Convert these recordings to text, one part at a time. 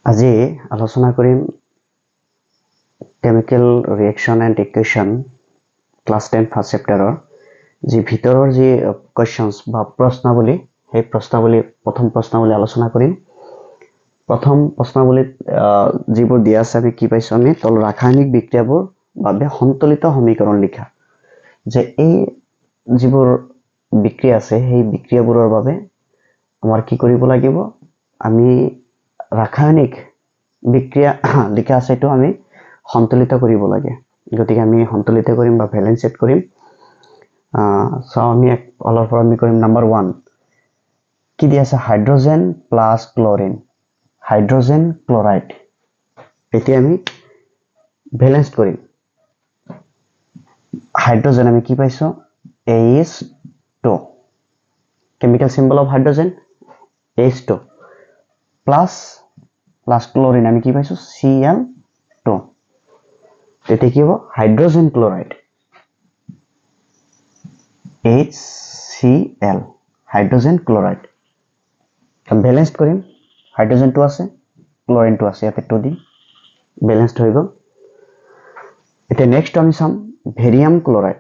আজি আলোচনা কৰিম chemical reaction and equation class 10 first চেপ্টাৰৰ যি ভিতৰৰ যি কোৱেশ্যনছ বা প্ৰশ্নাৱলী সেই প্ৰশ্নাৱলী প্ৰথম প্ৰশ্নাৱলী আলোচনা কৰিম প্ৰথম প্ৰশ্নাৱলীত যিবোৰ দিয়া আছে আমি কি পাইছো আমি তল ৰাসায়নিক বিক্ৰিয়াবোৰ বাবে সন্তুলিত সমীকৰণ লিখা যে এই যিবোৰ বিক্ৰিয়া আছে সেই বিক্ৰিয়াবোৰৰ বাবে আমাৰ কি কৰিব লাগিব আমি ৰাসায়নিক বিক্ৰিয়া লিখা আছে তো আমি সন্তুলিত কৰিব লাগে গতিকে আমি সন্তুলিত কৰিম বা ব্যালেন্সড কৰিম সো আমি অলপ আমি কৰিম নাম্বাৰ 1 কি দিয়া আছে hydrogen plus chlorine hydrogen chloride এতিয়া আমি ব্যালেন্স কৰিম হাইড্ৰোজেন আমি কি পাইছো H2 chemical symbol of hydrogen H2 plus chlorine আমি কি পাইছো Cl2 তেতে কি হবে hydrogen chloride HCl hydrogen chloride balance কৰিম হাইড্ৰোজেন টো আছে ক্লোরিন টো আছে ইয়াতে 2 দিম ব্যালেন্সড হৈ গল এটা নেক্সট আমি চাম ভেৰিয়াম ক্লোৰাইড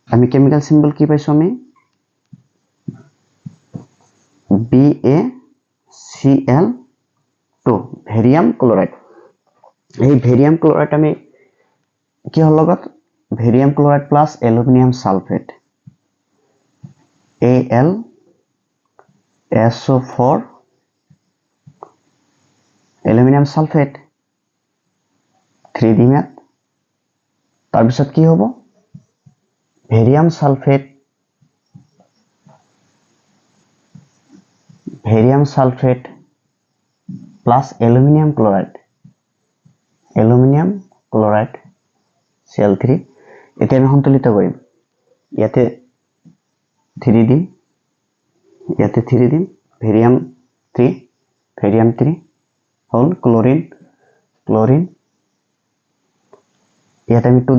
আমি কেমিক্যাল সিম্বল কি পাইছো আমি BaCl2 ভেৰিয়াম ক্লোৰাইড এই ভেৰিয়াম ক্লোৰাইড আমি কি হল লগত barium chloride plus aluminium sulphate AlSO4 aluminium sulphate 3 দিম ইয়াত তাৰ পিছত কি হ'ব barium sulphate plus aluminium chloride Cl3 এটা আমি সন্তুলিত কৰিম ইয়াতে 3 দিম ভেৰিয়াম 3 হল ক্লোরিন ইয়াতে আমি 2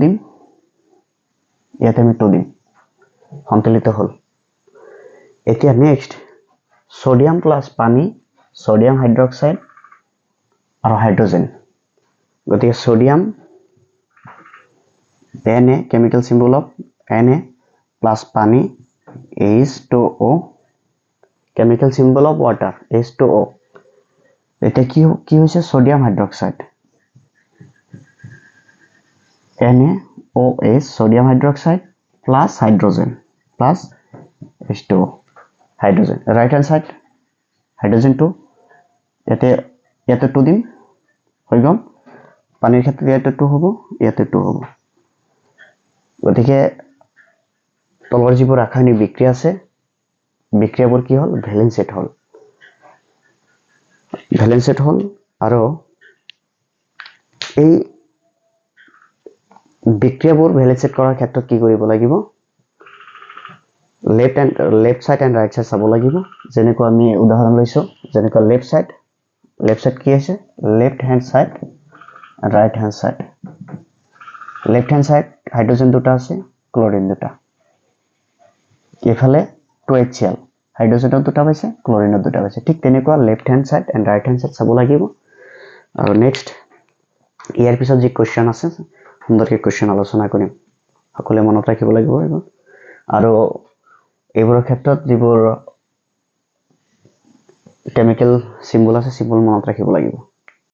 দিম সন্তুলিত হল এতিয়া নেক্সট সোডিয়াম প্লাস পানী সোডিয়াম হাইড্রক্সাইড আৰু হাইড্ৰোজেন গতিকে sodium Na chemical symbol of Na plus পানী H2O chemical symbol of water H2O এটা কি হৈছে sodium hydroxide NaOH sodium hydroxide plus hydrogen plus H2O hydrogen right hand side hydrogen 2 ইয়াতে 2 দিম হৈ গল পানীৰ ক্ষেত্ৰত ইয়াতে 2 হ'ব ইয়াতে 2 হ'ব গতিকে তলৰ যিবোৰ ৰাসায়নিক বিক্ৰিয়া আছে বিক্ৰিয়াবোৰ কি হল ব্যালেন্সড হল আৰু এই বিক্ৰিয়াবোৰ ব্যালেন্সড কৰাৰ ক্ষেত্ৰত কি কৰিব লাগিব left side and right side চাব লাগিব যেনেকৈ আমি উদাহৰণ লৈছো যেনেকৈ লেফট সাইড কি আছে left hand side and right hand side left hand side hydrogen দুটা আছে ক্লোৰিন দুটা এফালে 2HCl হাইড্ৰোজেনৰ দুটা পাইছে ক্লোৰিনৰ দুটা পাইছে ঠিক তেনেকুৱা left hand side and right hand side চাব লাগিব আৰু নেক্সট ইয়াৰ পিছত যি কোৱেশ্চন আছে সুন্দৰকৈ কোৱেশ্চন আলোচনা কৰিম সকলোৱে মনত ৰাখিব লাগিব আৰু এইবোৰৰ ক্ষেত্ৰত যিবোৰ কেমিক্যাল সিম্বল আছে সিম্বল মনত ৰাখিব লাগিব